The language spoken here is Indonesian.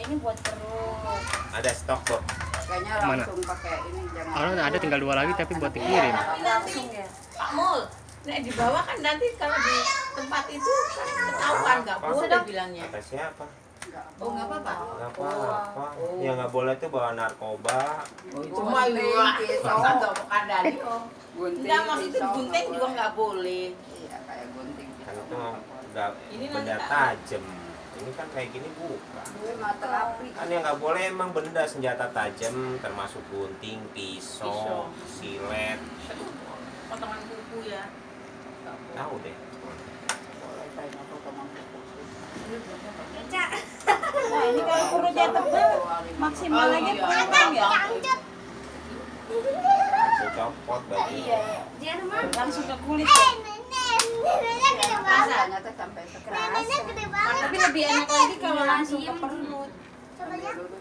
ini buat perut. Ada stok kok. Kayaknya langsung pakai ini jangan. Oh, ada tinggal 2 lagi tapi buat dikirim. Tapi nanti Pak Mul, nek dibawa kan nanti kalau di tempat itu kan ketahuan nggak boleh bilangnya. Kata siapa? Oh nggak apa-apa. Nggak apa-apa. Ya nggak boleh tuh bawa narkoba. Oh itu mah ya. Atau kandani oh. Gunting, Enggak maksudnya pisau, gunting nggak juga boleh. nggak boleh. Iya kayak gunting. Kan itu nggak Ini benda nanti- tajam. Ini kan kayak gini bukan. Gue mah terapi. Kan yang nggak boleh emang benda senjata tajam termasuk gunting, pisau, silet. Potongan kuku ya. Nggak boleh. Tahu deh. Boleh tanya aku teman kuku. Cak. Nah, ini kalau perutnya tebal maksimal aja iya. potong ya. Saya copot baju. Dia mah langsung ke kulit. Rasanya tuh sampai sekeras. Tapi lebih enak lagi kalau langsung ke perut. Dulu